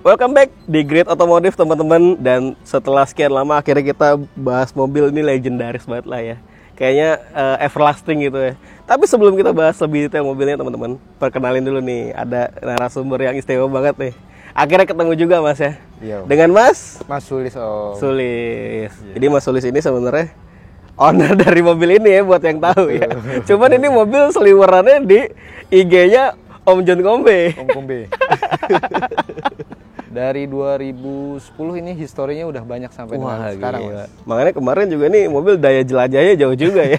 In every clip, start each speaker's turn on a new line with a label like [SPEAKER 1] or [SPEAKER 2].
[SPEAKER 1] Welcome back di Great Otomotif teman-teman. Dan setelah sekian lama akhirnya kita bahas mobil ini legendaris banget lah ya. Kayaknya everlasting gitu ya. Tapi sebelum kita bahas lebih detail mobilnya teman-teman, perkenalin dulu nih, ada narasumber yang istimewa banget nih. Akhirnya ketemu juga Mas ya.
[SPEAKER 2] Yo.
[SPEAKER 1] Dengan Mas
[SPEAKER 2] Sulis Om.
[SPEAKER 1] Sulis. Jadi Mas Sulis ini sebenarnya owner dari mobil ini ya, buat yang tahu ya. Cuman ini mobil seliwerannya di IG-nya Om John Kombe.
[SPEAKER 2] Om Kombe. Dari 2010 ini historinya udah banyak sampai dengan sekarang. Mas.
[SPEAKER 1] Makanya kemarin juga nih mobil daya jelajahnya jauh juga ya.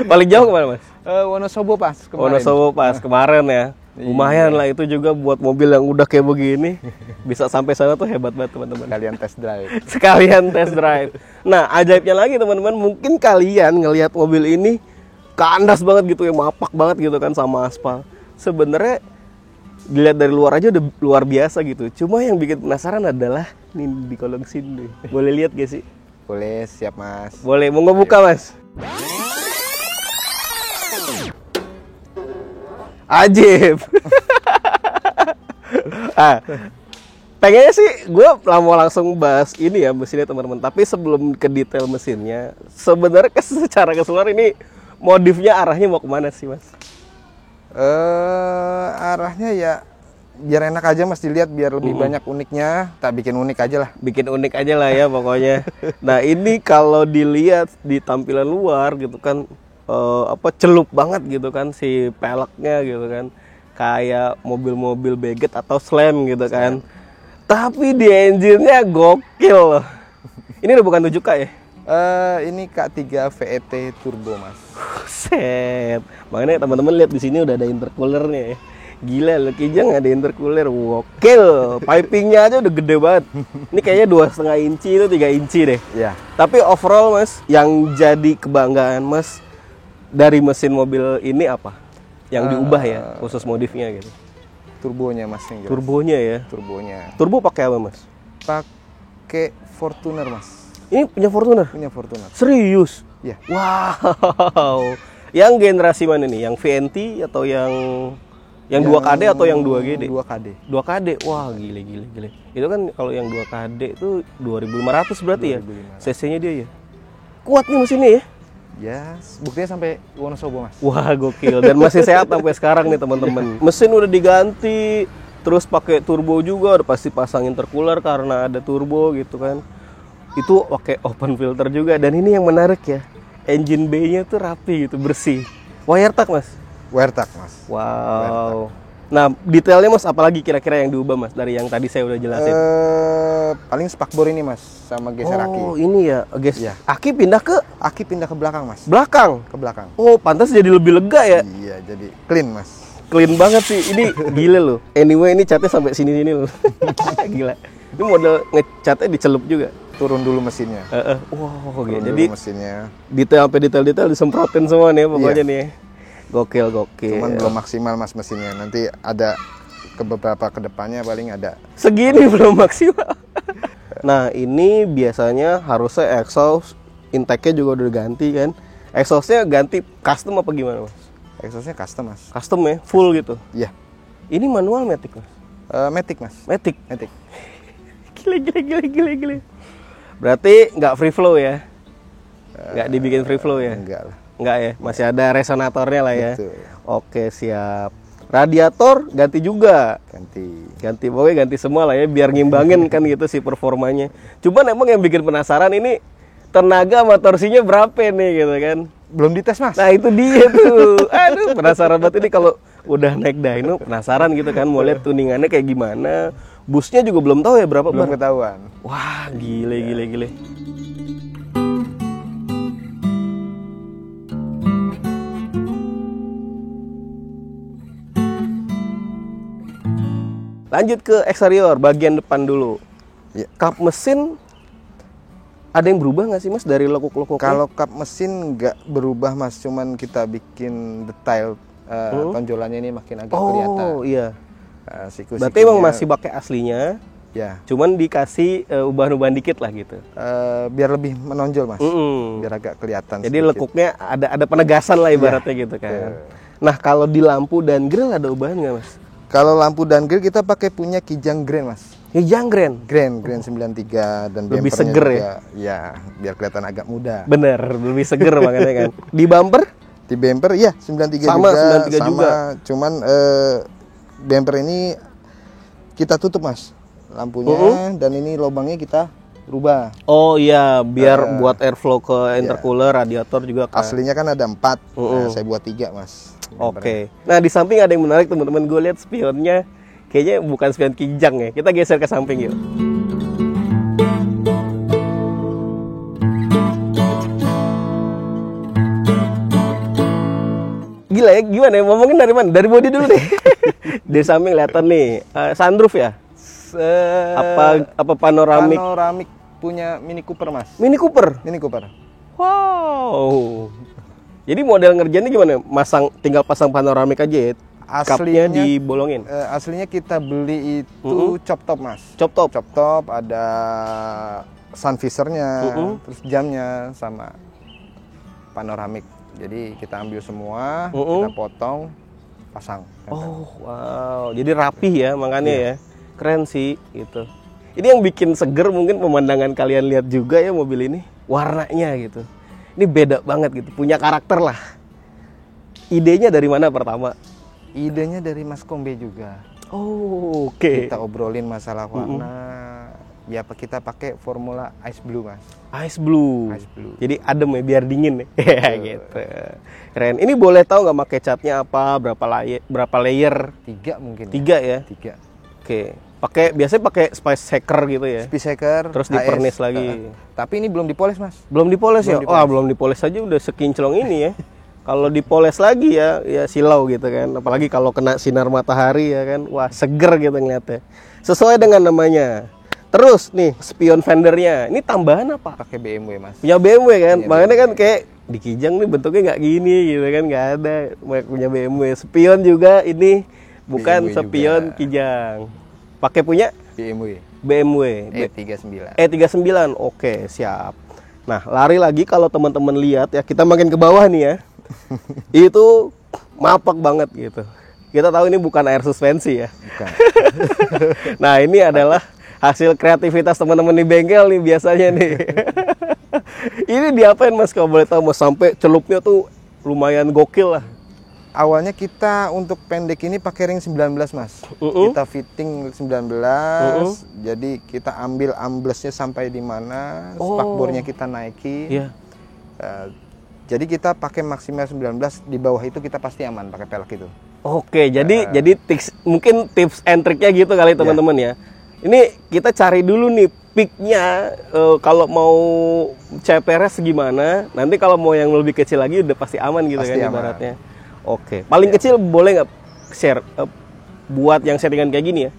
[SPEAKER 1] Paling jauh kemana Mas?
[SPEAKER 2] Wonosobo pas kemarin.
[SPEAKER 1] Wonosobo pas kemarin ya. Lumayan lah itu juga buat mobil yang udah kayak begini. Bisa sampai sana tuh hebat banget teman-teman.
[SPEAKER 2] Kalian test drive.
[SPEAKER 1] Sekalian test drive. Nah ajaibnya lagi teman-teman, mungkin kalian ngelihat mobil ini kandas banget gitu ya, mapak banget gitu kan sama aspal. Sebenarnya dilihat dari luar aja udah luar biasa gitu. Cuma yang bikin penasaran adalah nih di kolong sini. Boleh lihat gak sih?
[SPEAKER 2] Boleh, siap Mas.
[SPEAKER 1] Boleh, mau ngebuka Mas? Ajib. Pengennya sih gue mau langsung bahas ini ya mesinnya teman-teman. Tapi sebelum ke detail mesinnya, sebenarnya secara keseluruhan ini modifnya arahnya mau kemana sih Mas?
[SPEAKER 2] Arahnya ya biar enak aja Mas dilihat, biar lebih banyak uniknya. Tak bikin unik aja lah.
[SPEAKER 1] Bikin unik aja lah ya pokoknya. Nah ini kalau dilihat di tampilan luar gitu kan, celup banget gitu kan si peleknya gitu kan, kayak mobil-mobil Beget atau Slam gitu kan. Tapi di engine-nya gokil loh. Ini udah bukan 7K ya?
[SPEAKER 2] Ini K3 VET turbo Mas.
[SPEAKER 1] Set. Makanya teman-teman lihat di sini udah ada intercoolernya ya. Gila loh, Kijang ada intercooler. Gokil. Pipingnya aja udah gede banget. Ini kayaknya 2,5 inci itu 3 inci deh.
[SPEAKER 2] Ya.
[SPEAKER 1] Tapi overall Mas, yang jadi kebanggaan Mas dari mesin mobil ini apa? Yang diubah ya, khusus modifnya gitu.
[SPEAKER 2] Turbonya Mas yang jelas.
[SPEAKER 1] Turbonya ya.
[SPEAKER 2] Turbonya.
[SPEAKER 1] Turbo pakai apa Mas?
[SPEAKER 2] Pakai Fortuner Mas.
[SPEAKER 1] Ini punya Fortuner?
[SPEAKER 2] Punya Fortuner.
[SPEAKER 1] Serius?
[SPEAKER 2] Iya.
[SPEAKER 1] Wow. Yang generasi mana nih? Yang VNT atau yang 2KD atau yang 2GD?
[SPEAKER 2] 2KD.
[SPEAKER 1] 2KD. Wah, gile. Itu kan kalau yang 2KD itu 2.500 berarti
[SPEAKER 2] 2.500.
[SPEAKER 1] ya? CC-nya dia ya. Kuat nih mesinnya ya?
[SPEAKER 2] Ya, buktinya sampai Wonosobo Mas.
[SPEAKER 1] Wah, gokil. Dan masih sehat sampai sekarang nih teman-teman. Mesin udah diganti, terus pakai turbo juga, udah pasti pasang intercooler karena ada turbo gitu kan. Itu pakai open filter juga. Dan ini yang menarik ya, engine bay-nya tuh rapi gitu, bersih. Wiretag Mas?
[SPEAKER 2] Wiretag Mas.
[SPEAKER 1] Wow.
[SPEAKER 2] Wiretag.
[SPEAKER 1] Nah detailnya Mas, apalagi kira-kira yang diubah Mas dari yang tadi saya udah jelasin?
[SPEAKER 2] Paling spakbor ini Mas, sama geser aki.
[SPEAKER 1] Oh ini ya,
[SPEAKER 2] Ya.
[SPEAKER 1] Aki pindah ke?
[SPEAKER 2] Aki pindah ke belakang Mas.
[SPEAKER 1] Belakang?
[SPEAKER 2] Ke belakang.
[SPEAKER 1] Oh pantas jadi lebih lega ya?
[SPEAKER 2] Iya, jadi clean Mas.
[SPEAKER 1] Clean banget sih, ini gila loh. Anyway ini catnya sampai sini-sini loh. Gila. Ini model ngecatnya dicelup juga.
[SPEAKER 2] Turun dulu mesinnya.
[SPEAKER 1] Wow,
[SPEAKER 2] Turun
[SPEAKER 1] jadi
[SPEAKER 2] dulu mesinnya.
[SPEAKER 1] detail disemprotin semua nih pokoknya nih. Gokil.
[SPEAKER 2] Cuman belum maksimal Mas mesinnya. Nanti ada ke beberapa kedepannya paling ada.
[SPEAKER 1] Segini belum maksimal. Nah ini biasanya harusnya exhaust intake-nya juga udah ganti kan. Exhaust-nya ganti custom apa gimana Mas?
[SPEAKER 2] Exhaust-nya custom Mas.
[SPEAKER 1] Custom ya, full gitu.
[SPEAKER 2] Iya.
[SPEAKER 1] Ini manual matic Mas?
[SPEAKER 2] Matic Mas.
[SPEAKER 1] Matic. Gila. Berarti nggak free flow ya? Nggak dibikin free flow ya?
[SPEAKER 2] Enggak lah.
[SPEAKER 1] Enggak ya, masih ada resonatornya lah ya.
[SPEAKER 2] Betul.
[SPEAKER 1] Oke, siap. Radiator ganti juga.
[SPEAKER 2] Ganti.
[SPEAKER 1] Pokoknya ganti semua lah ya, biar ngimbangin kan gitu sih performanya. Cuman emang yang bikin penasaran ini tenaga sama torsinya berapa nih gitu kan.
[SPEAKER 2] Belum dites Mas.
[SPEAKER 1] Nah itu dia tuh. Aduh penasaran banget ini kalau udah naik dyno, penasaran gitu kan, mau lihat tuningannya kayak gimana. Busnya juga belum tahu ya berapa
[SPEAKER 2] belum
[SPEAKER 1] bar.
[SPEAKER 2] ketahuan.
[SPEAKER 1] Wah gile. Lanjut ke eksterior, bagian depan dulu.
[SPEAKER 2] Ya.
[SPEAKER 1] Kap mesin ada yang berubah nggak sih Mas dari lekuk-lekuknya?
[SPEAKER 2] Kalau kap mesin nggak berubah Mas, cuman kita bikin detail tonjolannya ini makin agak kelihatan.
[SPEAKER 1] Oh iya.
[SPEAKER 2] Siku-sikunya,
[SPEAKER 1] berarti emang masih pakai aslinya,
[SPEAKER 2] ya.
[SPEAKER 1] Cuman dikasih ubahan-ubahan dikit lah gitu.
[SPEAKER 2] Biar lebih menonjol Mas, biar agak kelihatan.
[SPEAKER 1] Jadi
[SPEAKER 2] sedikit.
[SPEAKER 1] lekuknya ada penegasan lah ibaratnya gitu kan. Nah kalau di lampu dan grill ada ubahan nggak Mas?
[SPEAKER 2] Kalau lampu dan grill kita pakai punya Kijang Grand mas.
[SPEAKER 1] Kijang Grand.
[SPEAKER 2] Grand 93 dan
[SPEAKER 1] Lebih
[SPEAKER 2] bempernya
[SPEAKER 1] seger
[SPEAKER 2] juga,
[SPEAKER 1] ya?
[SPEAKER 2] ya biar kelihatan agak muda.
[SPEAKER 1] Bener, lebih seger makanya kan. Di bumper?
[SPEAKER 2] Di bumper ya 93
[SPEAKER 1] Sama,
[SPEAKER 2] juga.
[SPEAKER 1] 93 juga.
[SPEAKER 2] Cuman bumper ini kita tutup mas lampunya dan ini lubangnya kita rubah.
[SPEAKER 1] Oh iya, biar buat airflow ke intercooler, radiator juga kan.
[SPEAKER 2] Aslinya kan ada 4, nah, saya buat 3 mas.
[SPEAKER 1] Oke. Nah di samping ada yang menarik teman-teman, gue lihat spionnya kayaknya bukan spion Kijang ya. Kita geser ke samping yuk. Gila ya, gimana ya? Ngomongin dari mana? Dari body dulu deh. Dari samping kelihatan nih, sunroof ya? Apa panoramik?
[SPEAKER 2] Panoramik punya Mini Cooper mas.
[SPEAKER 1] Mini Cooper?
[SPEAKER 2] Mini Cooper.
[SPEAKER 1] Wow. Jadi model ngerjainnya gimana? Tinggal pasang panoramik aja ya? Cupnya dibolongin?
[SPEAKER 2] Aslinya kita beli itu chop top mas.
[SPEAKER 1] Chop top?
[SPEAKER 2] Chop top, ada sun visor-nya, terus jamnya sama panoramik. Jadi kita ambil semua, kita potong, pasang.
[SPEAKER 1] Oh wow, jadi rapih ya makanya ya. Keren sih gitu. Ini yang bikin seger mungkin pemandangan kalian lihat juga ya mobil ini. Warnanya gitu. Ini beda banget gitu, punya karakter lah. Idenya dari mana pertama?
[SPEAKER 2] Idenya dari Mas Kombe juga.
[SPEAKER 1] Oh, oke.
[SPEAKER 2] Kita obrolin masalah warna. Ya kita pakai formula Ice Blue mas.
[SPEAKER 1] Ice Blue.
[SPEAKER 2] Ice Blue.
[SPEAKER 1] Jadi adem ya, biar dingin ya. Gitu. Keren. Ini boleh tahu nggak pakai catnya apa? Berapa layer?
[SPEAKER 2] 3 mungkin.
[SPEAKER 1] 3 ya?
[SPEAKER 2] 3.
[SPEAKER 1] Oke. Biasanya pakai spice shaker gitu ya?
[SPEAKER 2] Spice shaker.
[SPEAKER 1] Terus dipernis lagi.
[SPEAKER 2] Tapi ini belum dipoles mas.
[SPEAKER 1] Belum dipoles ya?
[SPEAKER 2] Dipoles.
[SPEAKER 1] Belum dipoles aja udah sekinclong ini ya. Kalau dipoles lagi ya silau gitu kan. Apalagi kalau kena sinar matahari ya kan. Wah seger gitu ngeliatnya. Sesuai dengan namanya. Terus nih spion fendernya. Ini tambahan apa?
[SPEAKER 2] Pakai BMW mas.
[SPEAKER 1] Punya BMW kan?
[SPEAKER 2] Punya
[SPEAKER 1] Makanya
[SPEAKER 2] BMW.
[SPEAKER 1] kan kayak di Kijang nih bentuknya nggak gini gitu kan. Nggak ada. Punya BMW. Spion juga ini bukan
[SPEAKER 2] BMW
[SPEAKER 1] spion
[SPEAKER 2] juga.
[SPEAKER 1] Kijang. Pakai punya BMW
[SPEAKER 2] E39.
[SPEAKER 1] E39. Oke, siap. Nah, lari lagi kalau teman-teman lihat ya, kita makin ke bawah nih ya. Itu mapak banget gitu. Kita tahu ini bukan air suspensi ya.
[SPEAKER 2] Bukan.
[SPEAKER 1] Nah, ini adalah hasil kreativitas teman-teman di bengkel nih biasanya nih. Ini diapain Mas kalau boleh tahu? Mau sampai celupnya tuh lumayan gokil lah.
[SPEAKER 2] Awalnya kita untuk pendek ini pakai ring 19 mas. Kita fitting 19. Jadi kita ambil amblesnya sampai di mana, spakbornya kita naikin.
[SPEAKER 1] Iya.
[SPEAKER 2] Jadi kita pakai maksimal 19, di bawah itu kita pasti aman pakai pelek itu.
[SPEAKER 1] Oke, jadi mungkin tips and triknya gitu kali teman-teman ya. Ini kita cari dulu nih peaknya, kalau mau CPRS gimana. Nanti kalau mau yang lebih kecil lagi udah pasti aman gitu
[SPEAKER 2] Pasti
[SPEAKER 1] kan
[SPEAKER 2] aman.
[SPEAKER 1] ibaratnya. Oke, paling kecil boleh nggak share buat yang settingan kayak gini ya?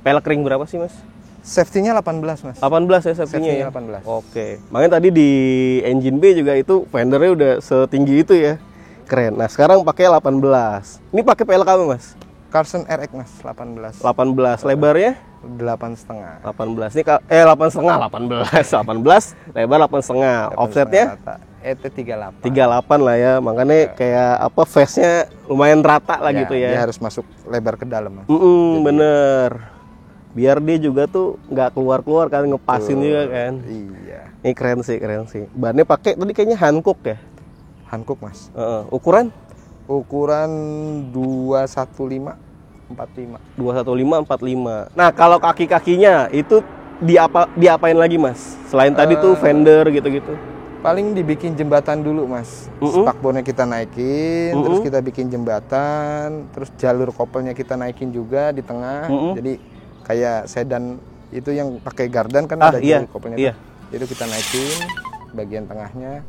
[SPEAKER 1] Pelek ring berapa sih mas?
[SPEAKER 2] Safety-nya 18 mas.
[SPEAKER 1] 18 ya safety-nya ya?
[SPEAKER 2] 18.
[SPEAKER 1] Oke, makanya tadi di engine B juga itu fendernya udah setinggi itu ya. Keren. Nah sekarang pakai 18. Ini pakai pelek apa mas?
[SPEAKER 2] Carson RX mas, 18.
[SPEAKER 1] 18. Lebarnya?
[SPEAKER 2] 8,5.
[SPEAKER 1] 18. Ini 18, lebar 8,5. Offsetnya?
[SPEAKER 2] ET 38.
[SPEAKER 1] 38 lah ya. Makanya kayak apa face-nya lumayan rata lah gitu ya.
[SPEAKER 2] Dia harus masuk lebar ke dalam mas.
[SPEAKER 1] Bener. Biar dia juga tuh nggak keluar-keluar kan, ngepasin juga kan.
[SPEAKER 2] Iya.
[SPEAKER 1] Ini keren sih. Bannya pakai tadi kayaknya Hankook ya.
[SPEAKER 2] Hankook mas.
[SPEAKER 1] Ukuran?
[SPEAKER 2] Ukuran 215 45.
[SPEAKER 1] 215 45. Nah, kalau kaki-kakinya itu diapain lagi, Mas? Selain tadi tuh fender gitu-gitu.
[SPEAKER 2] Paling dibikin jembatan dulu, Mas. Spakbornya kita naikin, terus kita bikin jembatan, terus jalur kopelnya kita naikin juga di tengah. Jadi kayak sedan itu yang pakai gardan kan ada jalur kopelnya.
[SPEAKER 1] Iya.
[SPEAKER 2] Itu kita naikin bagian tengahnya.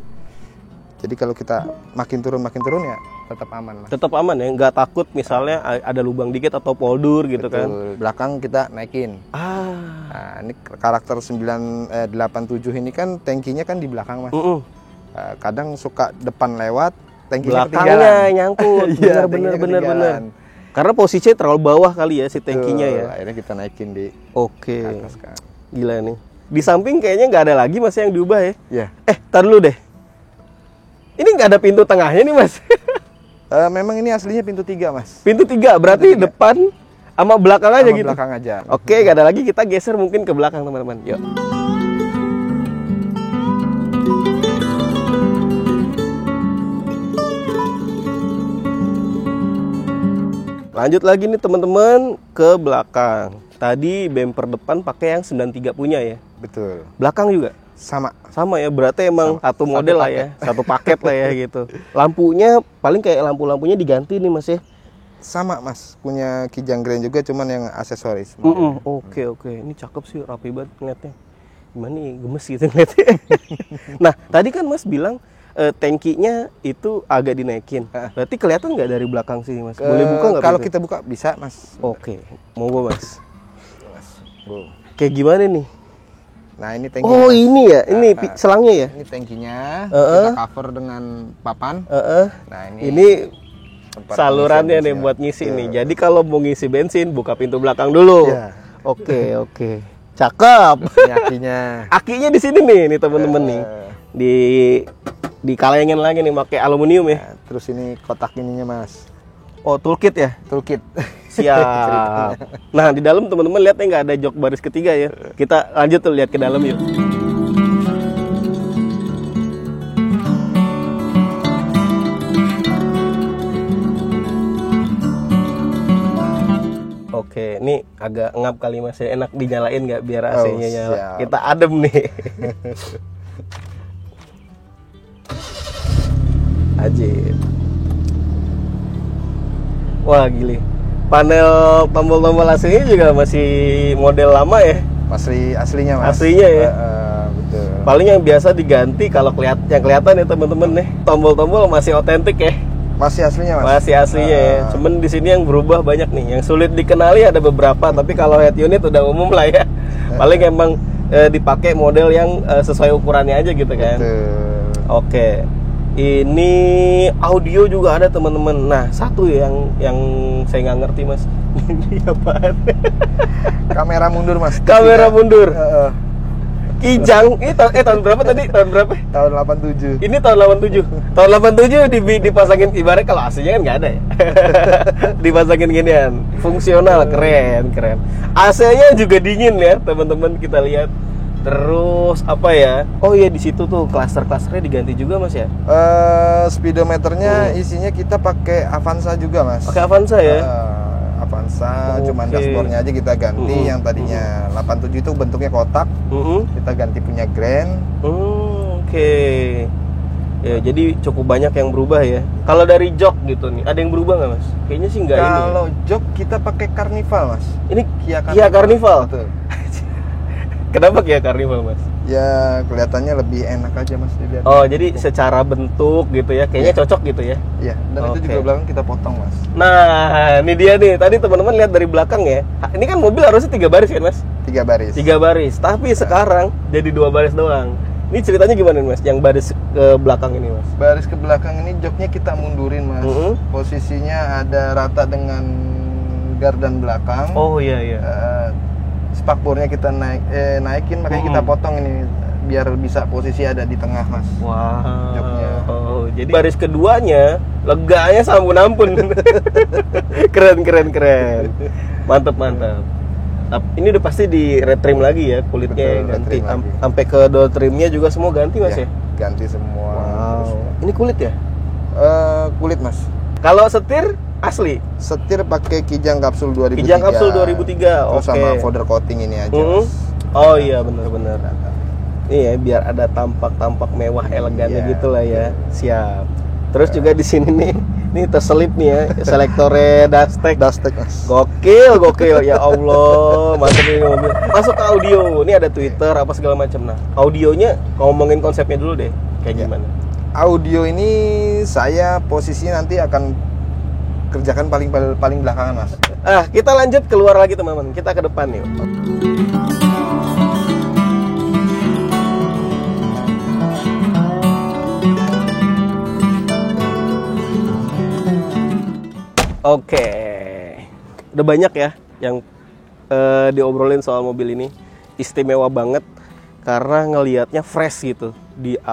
[SPEAKER 2] Jadi kalau kita makin turun ya tetap aman mas.
[SPEAKER 1] Tetap aman ya, nggak takut misalnya ada lubang dikit atau poldur gitu.
[SPEAKER 2] Betul.
[SPEAKER 1] Kan.
[SPEAKER 2] Belakang kita naikin. Nah, ini karakter 987 ini kan tangkinya kan di belakang mas. Kadang suka depan lewat, tangkinya
[SPEAKER 1] belakangnya nyangkut. Bener. Karena posisinya terlalu bawah kali ya si tangkinya ya.
[SPEAKER 2] Akhirnya kita naikin di atas kan.
[SPEAKER 1] Gila nih. Di samping kayaknya nggak ada lagi mas yang diubah ya.
[SPEAKER 2] Iya.
[SPEAKER 1] Tar dulu deh. Ini nggak ada pintu tengahnya nih mas.
[SPEAKER 2] Memang ini aslinya pintu 3 mas.
[SPEAKER 1] Pintu 3 berarti
[SPEAKER 2] pintu 3.
[SPEAKER 1] depan Sama belakang aja
[SPEAKER 2] Sama
[SPEAKER 1] gitu.
[SPEAKER 2] belakang aja.
[SPEAKER 1] Oke, gak ada lagi, kita geser mungkin ke belakang teman-teman. Yuk. Lanjut lagi nih teman-teman ke belakang. Tadi bumper depan pakai yang 93 punya ya.
[SPEAKER 2] Betul.
[SPEAKER 1] Belakang juga
[SPEAKER 2] Sama.
[SPEAKER 1] sama ya, berarti emang satu model lah ya, satu paket lah ya gitu. Lampunya paling kayak lampu-lampunya diganti nih Mas ya.
[SPEAKER 2] Sama Mas, punya Kijang Grand juga, cuman yang aksesoris.
[SPEAKER 1] Oke. Ini cakep sih, rapi banget ngeliatnya. Gimana nih, gemes gitu ngeliatnya. Nah, tadi kan Mas bilang tangkinya itu agak dinaikin. Berarti kelihatan nggak dari belakang sini Mas? Boleh buka nggak?
[SPEAKER 2] Kalau kita buka bisa Mas.
[SPEAKER 1] Oke, monggo Mas.
[SPEAKER 2] Wow.
[SPEAKER 1] Kayak gimana nih?
[SPEAKER 2] Nah ini tangki.
[SPEAKER 1] Oh ini ya, ini selangnya ya?
[SPEAKER 2] Ini tangkinya, kita cover dengan papan. Nah
[SPEAKER 1] Ini
[SPEAKER 2] tempat
[SPEAKER 1] salurannya nih
[SPEAKER 2] pengisian
[SPEAKER 1] buat ngisi nih. Jadi kalau mau ngisi bensin, buka pintu belakang dulu.
[SPEAKER 2] Iya.
[SPEAKER 1] Oke. Cakep.
[SPEAKER 2] Ini akinya.
[SPEAKER 1] Akinya di sini nih teman-teman nih. Di kalengin lagi nih pakai aluminium ya.
[SPEAKER 2] Nah, terus ini kotak ininya Mas.
[SPEAKER 1] Oh, toolkit ya?
[SPEAKER 2] Toolkit.
[SPEAKER 1] Siap. Nah, di dalam teman-teman lihat nggak ada jok baris ketiga ya. Kita lanjut tuh lihat ke dalam yuk. Oke, ini agak ngap kali Mas ya. Enak dinyalain nggak biar AC-nya nyala.
[SPEAKER 2] siap.
[SPEAKER 1] Kita adem nih. Ajib. Wah, gile. Panel tombol-tombol AC-nya juga masih model lama ya.
[SPEAKER 2] Masih aslinya Mas.
[SPEAKER 1] Aslinya ya.
[SPEAKER 2] Betul.
[SPEAKER 1] Paling yang biasa diganti kalau yang kelihatan ya teman-teman nih. Tombol-tombol masih otentik ya.
[SPEAKER 2] Masih aslinya Mas.
[SPEAKER 1] Masih aslinya ya. Cuman di sini yang berubah banyak nih. Yang sulit dikenali ada beberapa, tapi kalau head unit udah umum lah ya. Paling emang dipakai model yang sesuai ukurannya aja gitu kan.
[SPEAKER 2] Betul.
[SPEAKER 1] Oke. Ini audio juga ada teman-teman. Nah, satu yang saya nggak ngerti Mas. Ini apaan?
[SPEAKER 2] Kamera mundur Mas.
[SPEAKER 1] Kamera mundur. Kijang. Ini tahun berapa tadi? Tahun berapa?
[SPEAKER 2] Tahun 87.
[SPEAKER 1] Ini tahun 87. Tahun 87 dipasangin, ibarat kalau aslinya kan nggak ada ya. Dipasangin ginian. Fungsional, keren. AC-nya juga dingin ya, teman-teman, kita lihat. Terus apa ya? Oh iya, di situ tuh klaster-klasternya diganti juga Mas ya.
[SPEAKER 2] Speedometernya isinya kita pakai Avanza juga Mas.
[SPEAKER 1] Pakai Avanza ya.
[SPEAKER 2] Avanza, cuman dashboardnya aja kita ganti. Yang tadinya 87 itu bentuknya kotak, kita ganti punya Grand.
[SPEAKER 1] Oke. Ya, jadi cukup banyak yang berubah ya. Kalau dari jok gitu nih, ada yang berubah nggak Mas? Kayaknya sih nggak ini.
[SPEAKER 2] Kalau jok kita pakai Carnival Mas.
[SPEAKER 1] Ini
[SPEAKER 2] Kia
[SPEAKER 1] Carnival.
[SPEAKER 2] Betul.
[SPEAKER 1] Kenapa Kia Carnival Mas?
[SPEAKER 2] Ya kelihatannya lebih enak aja Mas dilihat.
[SPEAKER 1] Oh, jadi secara bentuk gitu ya, kayaknya cocok gitu ya.
[SPEAKER 2] Iya, dan itu juga belakang kita potong Mas.
[SPEAKER 1] Nah, ini dia nih. Tadi teman-teman lihat dari belakang ya. Ini kan mobil harusnya 3 baris kan Mas?
[SPEAKER 2] 3 baris.
[SPEAKER 1] 3 baris, tapi sekarang jadi 2 baris doang. Ini ceritanya gimana nih Mas? Yang baris ke belakang ini Mas?
[SPEAKER 2] Baris ke belakang ini joknya kita mundurin Mas. Posisinya ada rata dengan gardan belakang.
[SPEAKER 1] Oh iya.
[SPEAKER 2] Spakbornya kita naikin, makanya kita potong ini biar bisa posisi ada di tengah Mas.
[SPEAKER 1] Wah.
[SPEAKER 2] Joknya.
[SPEAKER 1] Oh, jadi baris keduanya leganya sampun-ampun. Keren. Mantap. Ini udah pasti di retrim lagi ya, kulitnya.
[SPEAKER 2] Betul,
[SPEAKER 1] ganti
[SPEAKER 2] lagi.
[SPEAKER 1] sampai ke door trimnya juga semua ganti Mas ya?
[SPEAKER 2] Ganti semua.
[SPEAKER 1] Wow. Ini kulit ya?
[SPEAKER 2] Kulit Mas.
[SPEAKER 1] Kalau setir asli?
[SPEAKER 2] Setir pakai Kijang Kapsul 2003.
[SPEAKER 1] Kijang Kapsul 2003.
[SPEAKER 2] Terus sama powder coating ini aja Mas.
[SPEAKER 1] Oh iya, benar. Iya, biar ada tampak mewah elegannya gitu lah ya. Siap. Terus juga di sini nih terselip nih ya, selektornya Dastec Mas. Gokil. Ya Allah, mantap ini mobil. Masuk ke audio. Ini ada Twitter apa segala macam. Nah, audionya ngomongin konsepnya dulu deh. Kayak gimana?
[SPEAKER 2] Audio ini saya posisinya nanti akan kerjakan paling belakangan Mas.
[SPEAKER 1] Kita lanjut keluar lagi teman-teman. Kita ke depan yuk. Oke. Udah banyak ya yang diobrolin soal mobil ini. Istimewa banget karena ngelihatnya fresh gitu.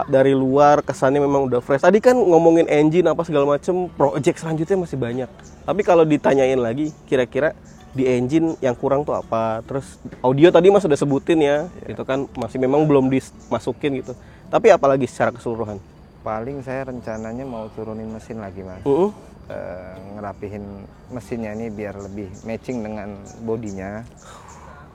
[SPEAKER 1] Dari luar kesannya memang udah fresh. Tadi kan ngomongin engine apa segala macem, project selanjutnya masih banyak. Tapi kalau ditanyain lagi, kira-kira di engine yang kurang tuh apa. Terus audio tadi Mas sudah sebutin ya, itu kan masih memang belum dimasukin gitu. Tapi apalagi secara keseluruhan?
[SPEAKER 2] Paling saya rencananya mau turunin mesin lagi Mas. Ngerapihin mesinnya ini biar lebih matching dengan bodinya,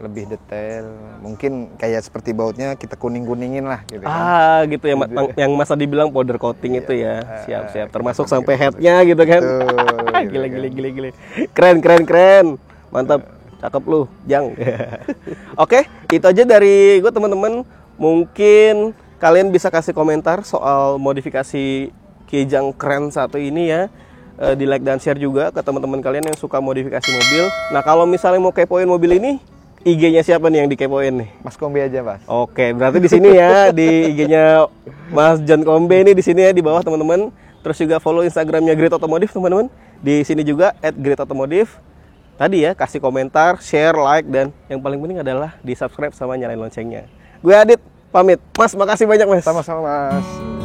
[SPEAKER 2] lebih detail. Mungkin kayak seperti bautnya kita kuning-kuningin lah gitu kan.
[SPEAKER 1] Gitu ya, yang Mas tadi bilang powder coating itu ya. Siap-siap, termasuk sampai headnya gitu kan. Gile. Keren. Mantap, cakep lu, Jang. Oke, itu aja dari gue teman-teman. Mungkin kalian bisa kasih komentar soal modifikasi Kijang keren satu ini ya. Di like dan share juga ke teman-teman kalian yang suka modifikasi mobil. Nah, kalau misalnya mau kepoin mobil ini, IG-nya siapa nih yang dikepoin nih?
[SPEAKER 2] Mas Kombe aja, Mas.
[SPEAKER 1] Oke, berarti di sini ya, di IG-nya Mas John Kombe ini di sini ya di bawah teman-teman. Terus juga follow Instagramnya Great Automotive teman-teman. Di sini juga @greatautomotive. Tadi ya, kasih komentar, share, like, dan yang paling penting adalah di subscribe sama nyalain loncengnya. Gue Adit, pamit. Mas, makasih banyak Mas.
[SPEAKER 2] Sama-sama Mas.